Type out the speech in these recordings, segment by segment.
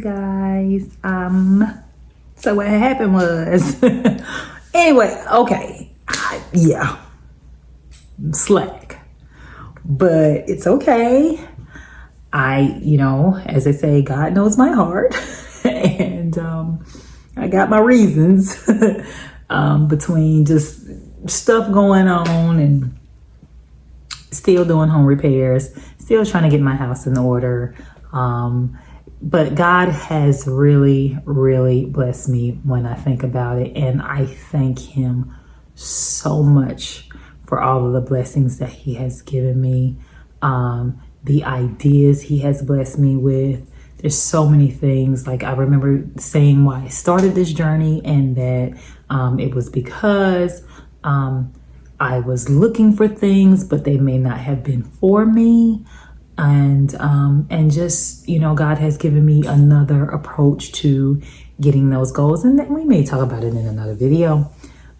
guys. So what happened was, anyway, okay, slack, but it's okay. As they say, God knows my heart, and I got my reasons between just stuff going on and still doing home repairs, still trying to get my house in order. But God has really, really blessed me when I think about it. And I thank him so much for all of the blessings that he has given me. The ideas he has blessed me with. There's so many things. Like I remember saying why I started this journey, and that it was because I was looking for things, but they may not have been for me. And just, God has given me another approach to getting those goals. And then we may talk about it in another video.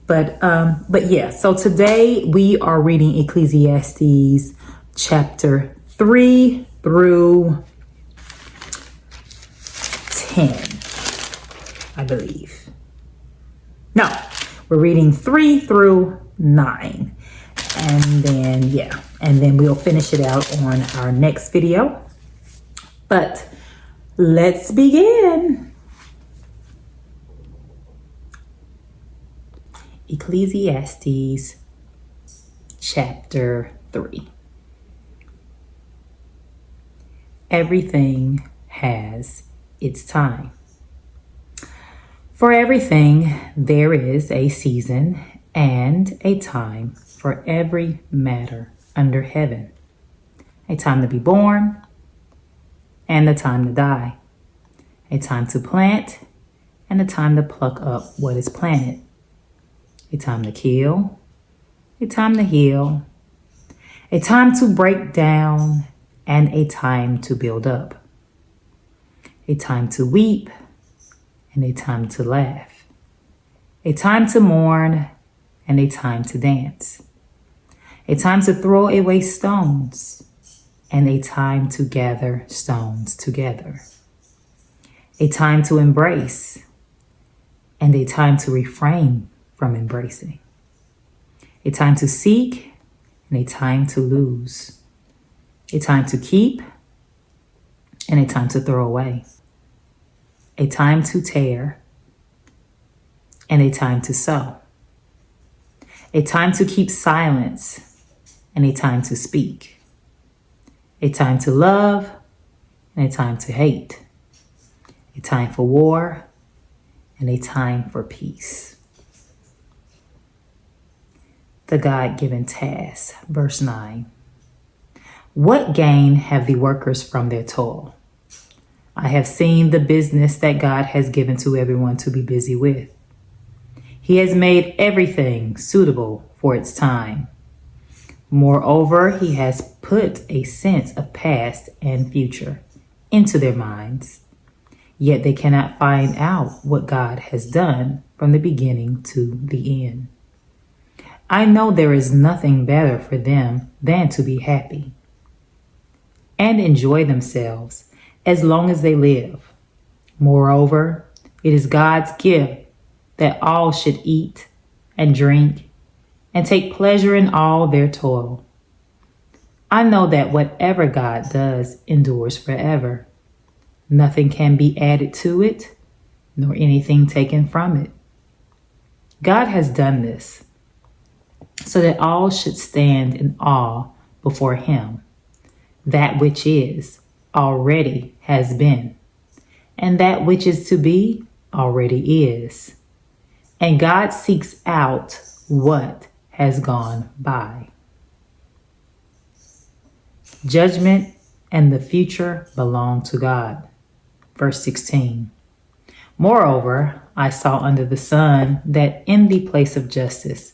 But yeah, so today we are reading Ecclesiastes chapter 3 through 10, I believe. No, we're reading 3 through 9. And then we'll finish it out on our next video. But let's begin. Ecclesiastes chapter 3. Everything has its time. For everything there is a season and a time for every matter under heaven. A time to be born and a time to die. A time to plant and a time to pluck up what is planted. A time to kill, a time to heal, a time to break down and a time to build up. A time to weep and a time to laugh. A time to mourn and a time to dance. A time to throw away stones and a time to gather stones together. A time to embrace and a time to refrain from embracing. A time to seek and a time to lose. A time to keep and a time to throw away. A time to tear and a time to sow. A time to keep silence and a time to speak. A time to love and a time to hate. A time for war and a time for peace. The God-given task, verse 9. What gain have the workers from their toil? I have seen the business that God has given to everyone to be busy with. He has made everything suitable for its time. Moreover, he has put a sense of past and future into their minds, yet they cannot find out what God has done from the beginning to the end. I know there is nothing better for them than to be happy and enjoy themselves as long as they live. Moreover, it is God's gift that all should eat and drink and take pleasure in all their toil. I know that whatever God does endures forever. Nothing can be added to it, nor anything taken from it. God has done this so that all should stand in awe before him. That which is already has been, and that which is to be already is. And God seeks out what has gone by. Judgment and the future belong to God. Verse 16. Moreover, I saw under the sun that in the place of justice,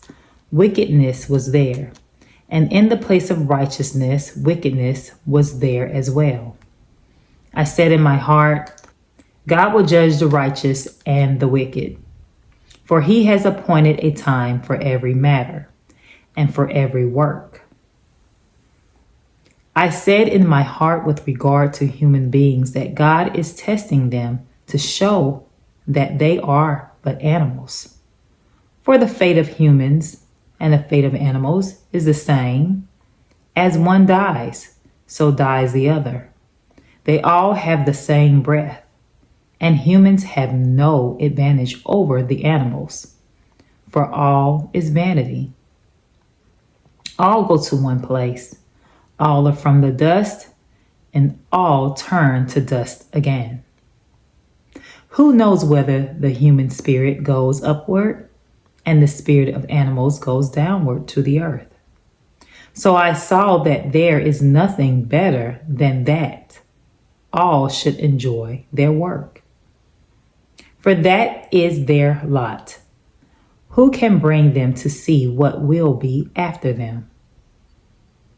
wickedness was there, and in the place of righteousness, wickedness was there as well. I said in my heart, God will judge the righteous and the wicked, for he has appointed a time for every matter and for every work. I said in my heart with regard to human beings that God is testing them to show that they are but animals. For the fate of humans and the fate of animals is the same. As one dies, so dies the other. They all have the same breath, and humans have no advantage over the animals, for all is vanity. All go to one place. All are from the dust, and all turn to dust again. Who knows whether the human spirit goes upward and the spirit of animals goes downward to the earth? So I saw that there is nothing better than that all should enjoy their work. For that is their lot. Who can bring them to see what will be after them?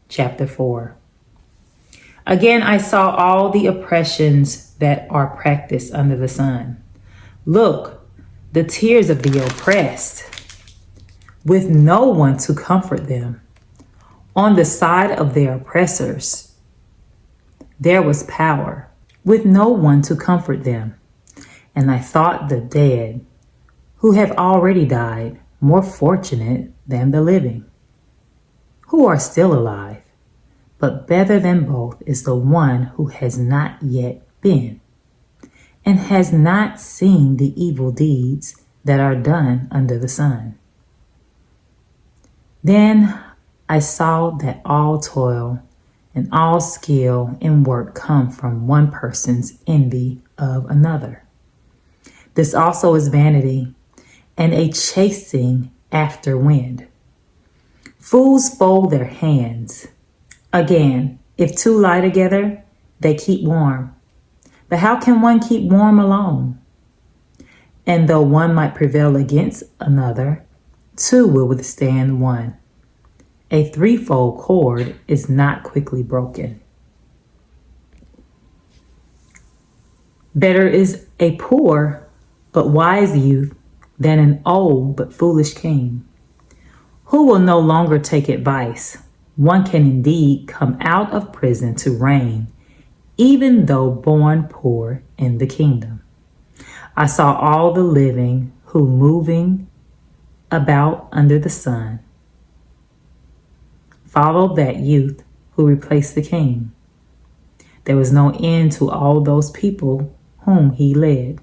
Chapter 4. Again, I saw all the oppressions that are practiced under the sun. Look, the tears of the oppressed, with no one to comfort them. On the side of their oppressors, there was power, with no one to comfort them. And I thought the dead, who have already died, more fortunate than the living, who are still alive. But better than both is the one who has not yet been, and has not seen the evil deeds that are done under the sun. Then I saw that all toil and all skill in work come from one person's envy of another. This also is vanity and a chasing after wind. Fools fold their hands. Again, if two lie together, they keep warm. But how can one keep warm alone? And though one might prevail against another, two will withstand one. A threefold cord is not quickly broken. Better is a poor but wise youth than an old but foolish king, who will no longer take advice. One can indeed come out of prison to reign, even though born poor in the kingdom. I saw all the living who moving about under the sun followed that youth who replaced the king. There was no end to all those people whom he led.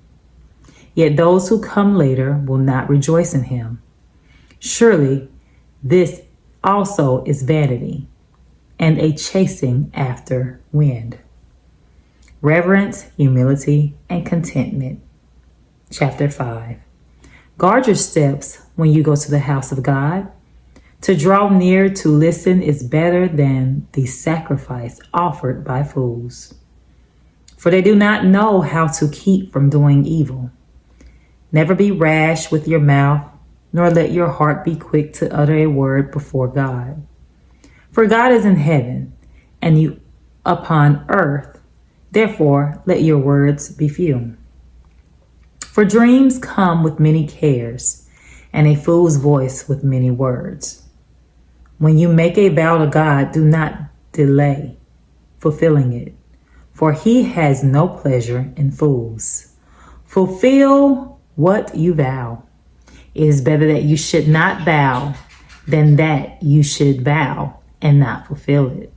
Yet those who come later will not rejoice in him. Surely this also is vanity and a chasing after wind. Reverence, humility, and contentment. Chapter 5. Guard your steps when you go to the house of God. To draw near to listen is better than the sacrifice offered by fools, for they do not know how to keep from doing evil. Never be rash with your mouth, nor let your heart be quick to utter a word before God. For God is in heaven, and you upon earth. Therefore, let your words be few. For dreams come with many cares, and a fool's voice with many words. When you make a vow to God, do not delay fulfilling it, for he has no pleasure in fools. Fulfill what you vow. It is better that you should not vow than that you should vow and not fulfill it.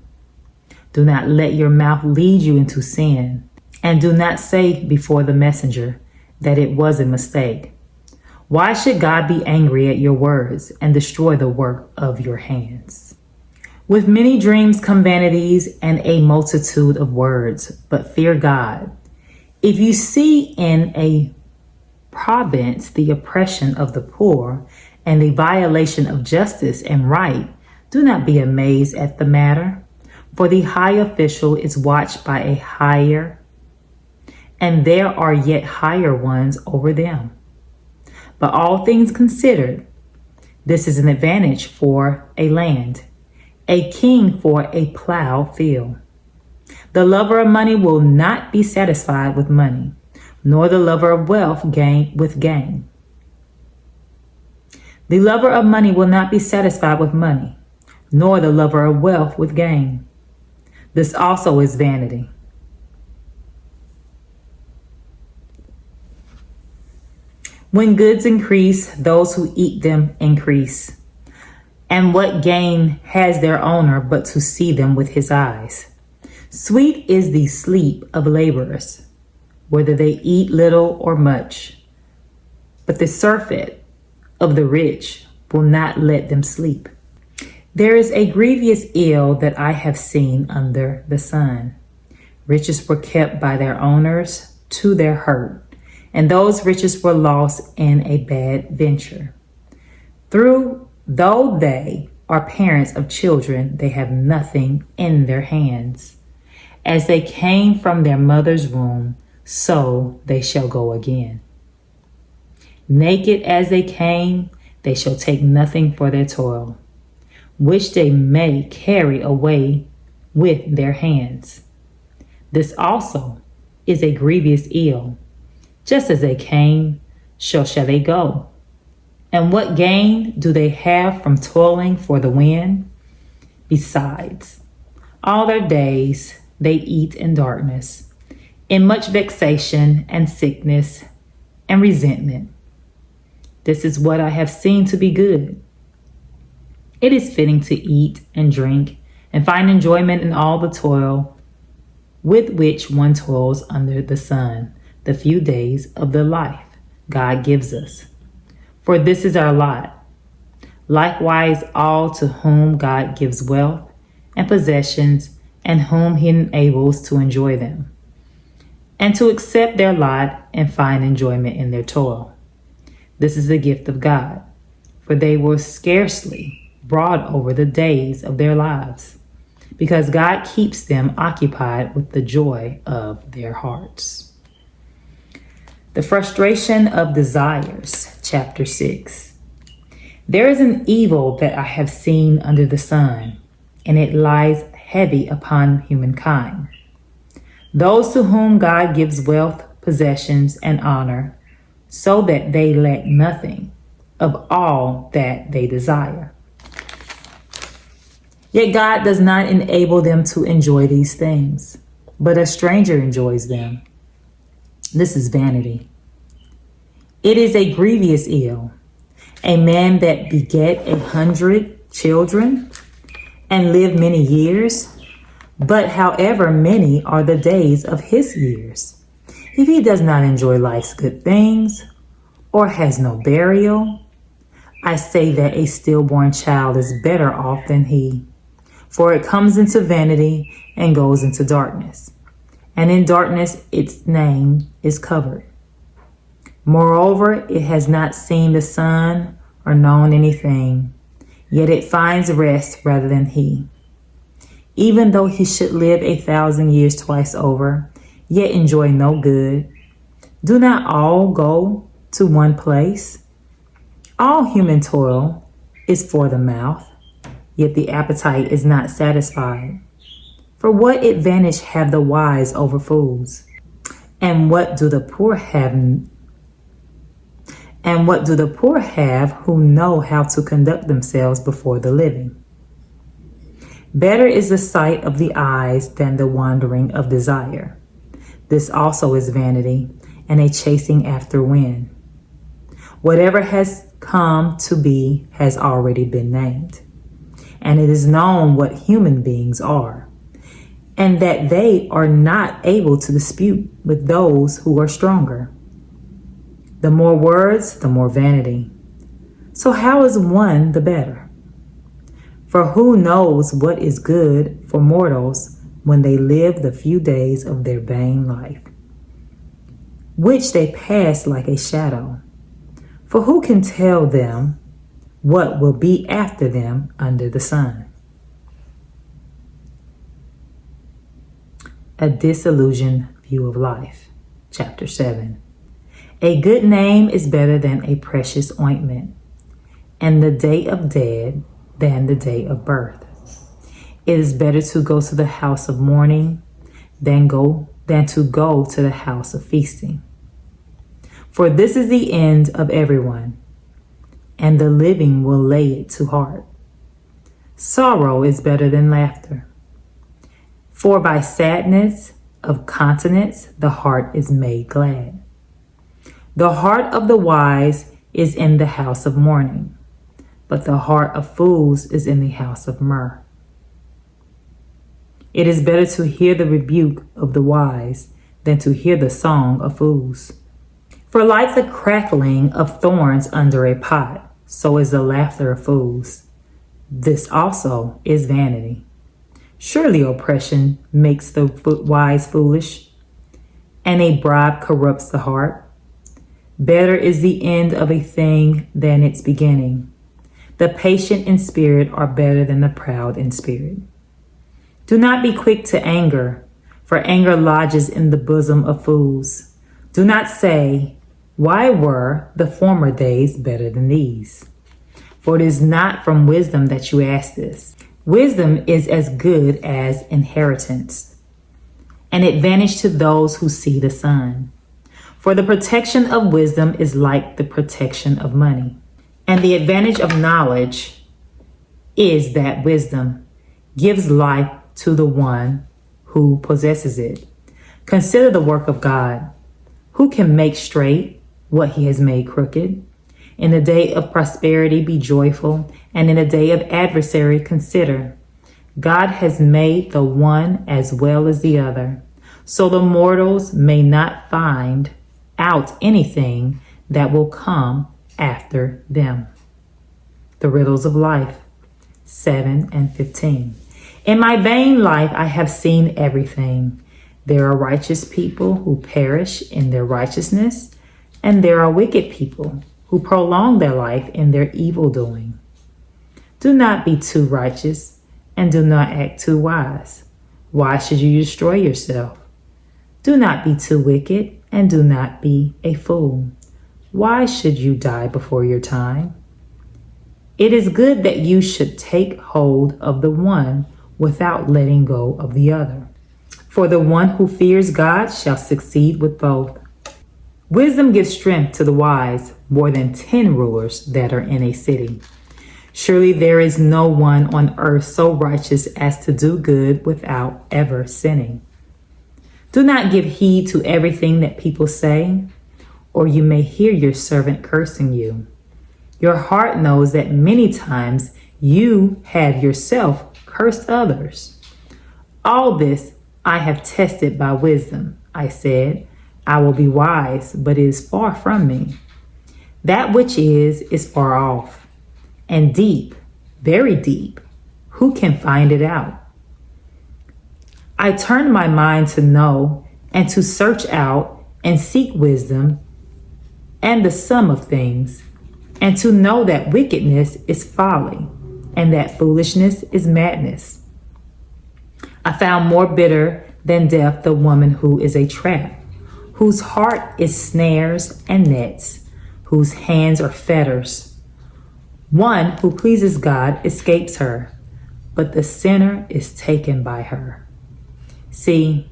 Do not let your mouth lead you into sin, and do not say before the messenger that it was a mistake. Why should God be angry at your words and destroy the work of your hands? With many dreams come vanities and a multitude of words, but fear God. If you see in a province the oppression of the poor and the violation of justice and right, do not be amazed at the matter, for the high official is watched by a higher, and there are yet higher ones over them. But all things considered, this is an advantage for a land, a king for a plowed field. The lover of money will not be satisfied with money, nor the lover of wealth gain. The lover of money will not be satisfied with money, nor the lover of wealth with gain. This also is vanity. When goods increase, those who eat them increase. And what gain has their owner but to see them with his eyes? Sweet is the sleep of laborers, whether they eat little or much. But the surfeit of the rich will not let them sleep. There is a grievous ill that I have seen under the sun. Riches were kept by their owners to their hurt, and those riches were lost in a bad venture. Though they are parents of children, they have nothing in their hands. As they came from their mother's womb, so they shall go again. Naked as they came, they shall take nothing for their toil, which they may carry away with their hands. This also is a grievous ill. Just as they came, so shall they go. And what gain do they have from toiling for the wind? Besides, all their days they eat in darkness, in much vexation and sickness and resentment. This is what I have seen to be good. It is fitting to eat and drink and find enjoyment in all the toil with which one toils under the sun, the few days of the life God gives us. For this is our lot. Likewise, all to whom God gives wealth and possessions, and whom he enables to enjoy them, and to accept their lot and find enjoyment in their toil. This is the gift of God, for they will scarcely brood over the days of their lives, because God keeps them occupied with the joy of their hearts. The frustration of desires, chapter 6. There is an evil that I have seen under the sun, and it lies heavy upon humankind. Those to whom God gives wealth, possessions, and honor, so that they lack nothing of all that they desire. Yet God does not enable them to enjoy these things, but a stranger enjoys them. This is vanity. It is a grievous ill. A man that beget 100 children and live many years, but however many are the days of his years, if he does not enjoy life's good things or has no burial, I say that a stillborn child is better off than he, for it comes into vanity and goes into darkness, and in darkness its name is covered. Moreover, it has not seen the sun or known anything, yet it finds rest rather than he. Even though he should live 1,000 years twice over, yet enjoy no good, do not all go to one place? All human toil is for the mouth, yet the appetite is not satisfied. For what advantage have the wise over fools? And what do the poor have? And what do the poor have who know how to conduct themselves before the living? Better is the sight of the eyes than the wandering of desire. This also is vanity and a chasing after wind. Whatever has come to be has already been named, and it is known what human beings are, and that they are not able to dispute with those who are stronger. The more words, the more vanity. So how is one the better? For who knows what is good for mortals when they live the few days of their vain life, which they pass like a shadow? For who can tell them what will be after them under the sun? A disillusioned view of life, chapter 7. A good name is better than a precious ointment, and the day of dead than the day of birth. It is better to go to the house of mourning than to go to the house of feasting. For this is the end of everyone, and the living will lay it to heart. Sorrow is better than laughter, For by sadness of countenance the heart is made glad. The heart of the wise is in the house of mourning, but the heart of fools is in the house of myrrh. It is better to hear the rebuke of the wise than to hear the song of fools. For like the crackling of thorns under a pot, so is the laughter of fools. This also is vanity. Surely oppression makes the wise foolish, and a bribe corrupts the heart. Better is the end of a thing than its beginning. The patient in spirit are better than the proud in spirit. Do not be quick to anger, for anger lodges in the bosom of fools. Do not say, why were the former days better than these? For it is not from wisdom that you ask this. Wisdom is as good as inheritance, an advantage to those who see the sun. For the protection of wisdom is like the protection of money. And the advantage of knowledge is that wisdom gives life to the one who possesses it. Consider the work of God. Who can make straight what he has made crooked? In the day of prosperity be joyful, and in the day of adversary consider. God has made the one as well as the other, so the mortals may not find out anything that will come after them. The riddles of life, 7 and 15. In my vain life I have seen everything. There are righteous people who perish in their righteousness, and there are wicked people who prolong their life in their evil doing. Do not be too righteous, and do not act too wise. Why should you destroy yourself? Do not be too wicked, and do not be a fool. Why should you die before your time? It is good that you should take hold of the one without letting go of the other. For the one who fears God shall succeed with both. Wisdom gives strength to the wise, more than 10 rulers that are in a city. Surely there is no one on earth so righteous as to do good without ever sinning. Do not give heed to everything that people say, or you may hear your servant cursing you. Your heart knows that many times you have yourself cursed others. All this I have tested by wisdom. I said, I will be wise, but it is far from me. That which is far off, and deep, very deep. Who can find it out? I turned my mind to know and to search out and seek wisdom and the sum of things, and to know that wickedness is folly, and that foolishness is madness. I found more bitter than death the woman who is a trap, whose heart is snares and nets, whose hands are fetters. One who pleases God escapes her, but the sinner is taken by her. See,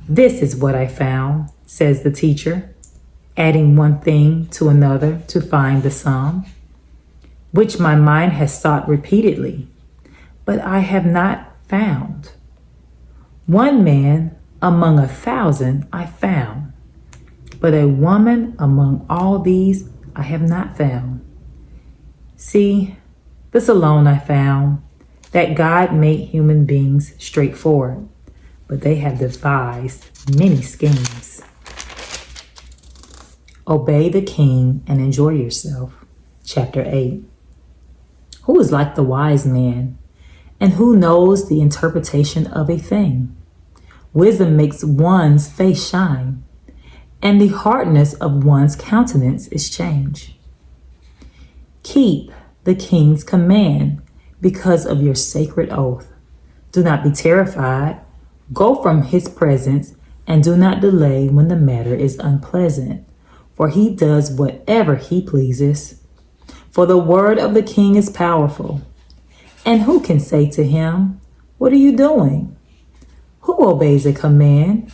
this is what I found, says the teacher, adding one thing to another to find the sum, which my mind has sought repeatedly, but I have not found. One man among 1,000 I found, but a woman among all these I have not found. See, this alone I found, that God made human beings straightforward, but they have devised many schemes. Obey the king and enjoy yourself. Chapter 8. Who is like the wise man, and who knows the interpretation of a thing? Wisdom makes one's face shine, and the hardness of one's countenance is changed. Keep the king's command because of your sacred oath. Do not be terrified. Go from his presence, and do not delay when the matter is unpleasant, for he does whatever he pleases. For the word of the king is powerful. And who can say to him, what are you doing? Who obeys a command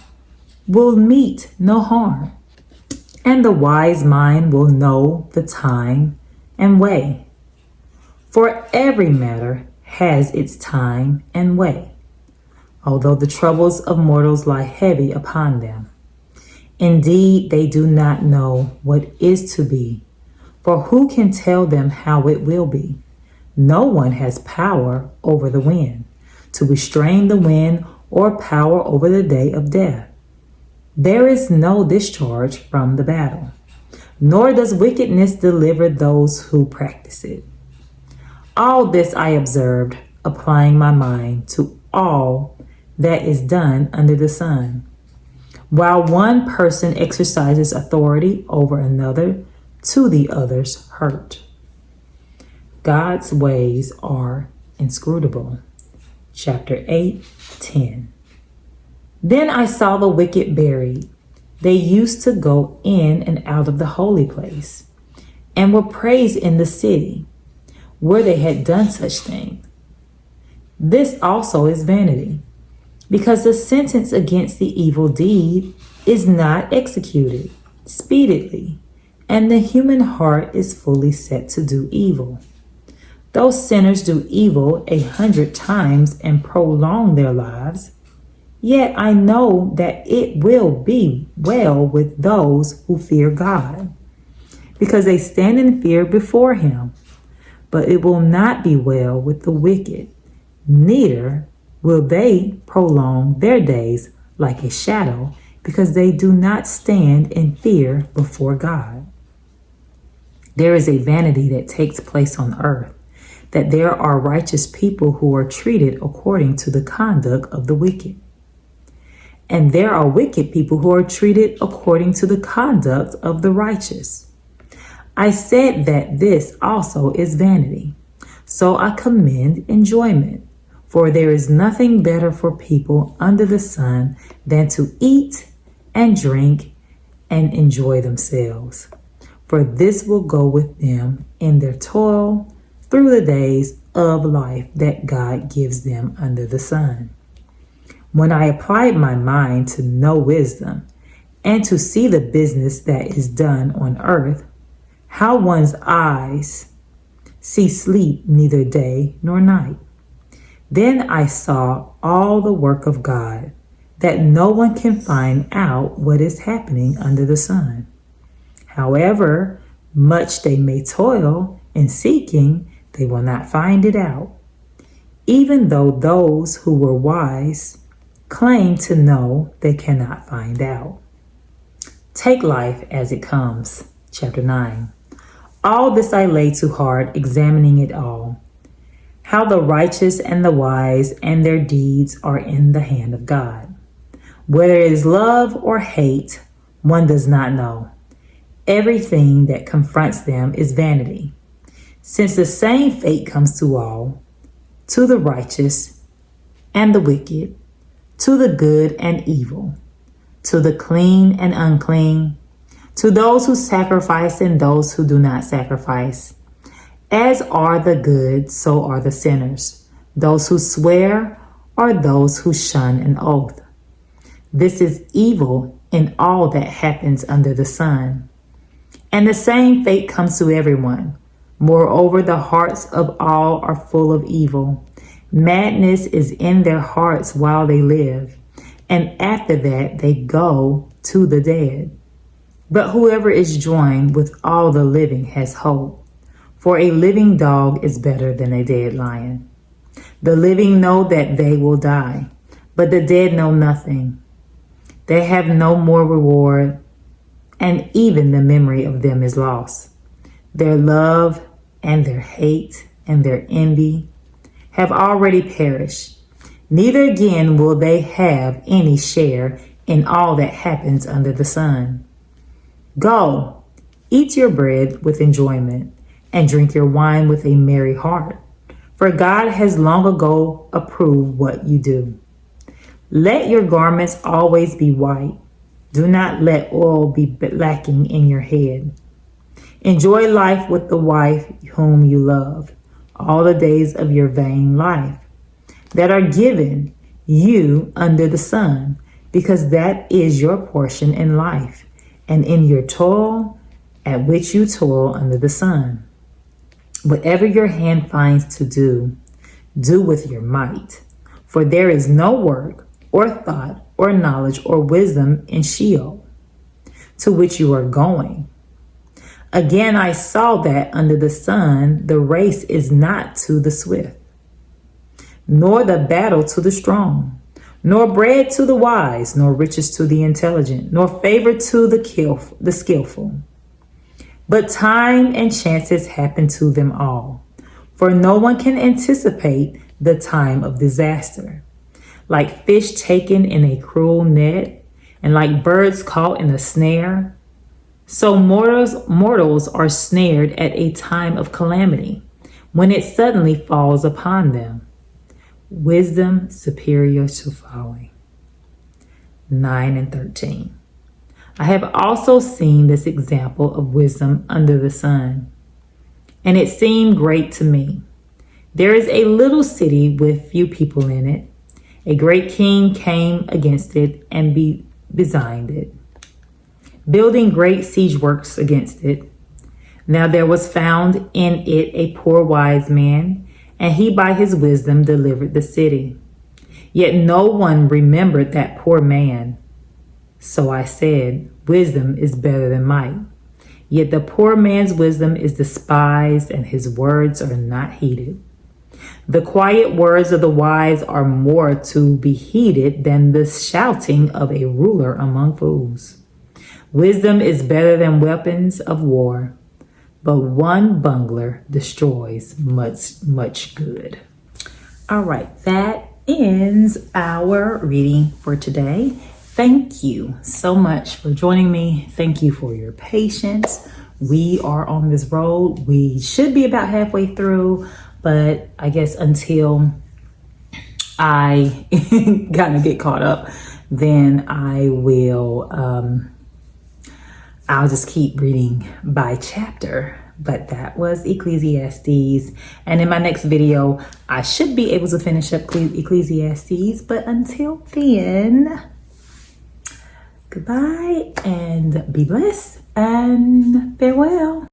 will meet no harm, and the wise mind will know the time and way. For every matter has its time and way. although the troubles of mortals lie heavy upon them. Indeed, they do not know what is to be, for who can tell them how it will be? No one has power over the wind, to restrain the wind, or power over the day of death. There is no discharge from the battle, nor does wickedness deliver those who practice it. All this I observed, applying my mind to all that is done under the sun. While one person exercises authority over another, to the other's hurt. God's ways are inscrutable. Chapter 8:10. Then I saw the wicked buried. They used to go in and out of the holy place, and were praised in the city, where they had done such things. This also is vanity, because the sentence against the evil deed is not executed speedily, and the human heart is fully set to do evil. Though sinners do evil 100 times and prolong their lives, yet I know that it will be well with those who fear God, because they stand in fear before him. But it will not be well with the wicked, neither will they prolong their days like a shadow, because they do not stand in fear before God. There is a vanity that takes place on earth, that there are righteous people who are treated according to the conduct of the wicked. And there are wicked people who are treated according to the conduct of the righteous. I said that this also is vanity. So I commend enjoyment, for there is nothing better for people under the sun than to eat and drink and enjoy themselves. For this will go with them in their toil through the days of life that God gives them under the sun. When I applied my mind to know wisdom and to see the business that is done on earth, how one's eyes see sleep neither day nor night. Then I saw all the work of God, that no one can find out what is happening under the sun. However much they may toil in seeking, they will not find it out, even though those who were wise claim to know they cannot find out. Take life as it comes. Chapter 9. All this I lay to heart, examining it all, how the righteous and the wise and their deeds are in the hand of God. Whether it is love or hate, one does not know. Everything that confronts them is vanity, since the same fate comes to all, to the righteous and the wicked, to the good and evil, to the clean and unclean, to those who sacrifice and those who do not sacrifice. As are the good, so are the sinners. Those who swear are those who shun an oath. This is evil in all that happens under the sun. And the same fate comes to everyone. Moreover, the hearts of all are full of evil. Madness is in their hearts while they live, and after that they go to the dead. But whoever is joined with all the living has hope, for a living dog is better than a dead lion. The living know that they will die, but the dead know nothing. They have no more reward, and even the memory of them is lost. Their love and their hate and their envy have already perished. Neither again will they have any share in all that happens under the sun. Go, eat your bread with enjoyment, and drink your wine with a merry heart, for God has long ago approved what you do. Let your garments always be white. Do not let oil be lacking in your head. Enjoy life with the wife whom you love, all the days of your vain life that are given you under the sun, because that is your portion in life, and in your toil at which you toil under the sun. Whatever your hand finds to do, do with your might, For there is no work or thought or knowledge or wisdom in Sheol, to which you are going. Again, I saw that under the sun, the race is not to the swift, nor the battle to the strong, nor bread to the wise, nor riches to the intelligent, nor favor to the skillful. But time and chances happen to them all, for no one can anticipate the time of disaster. Like fish taken in a cruel net, and like birds caught in a snare, so mortals are snared at a time of calamity, when it suddenly falls upon them. Wisdom superior to folly. 9 and 13. I have also seen this example of wisdom under the sun, and it seemed great to me. There is a little city with few people in it. A great king came against it and besieged it, building great siege works against it. Now there was found in it a poor wise man, and he by his wisdom delivered the city. Yet no one remembered that poor man. So I said, wisdom is better than might. Yet the poor man's wisdom is despised, and his words are not heeded. The quiet words of the wise are more to be heeded than the shouting of a ruler among fools. Wisdom is better than weapons of war, but one bungler destroys much good. All right, that ends our reading for today. Thank you so much for joining me. Thank you for your patience. We are on this road. We should be about halfway through, but I guess until I kind of get caught up, then I will, I'll just keep reading by chapter. But that was Ecclesiastes. And in my next video, I should be able to finish up Ecclesiastes. But until then, goodbye and be blessed and farewell.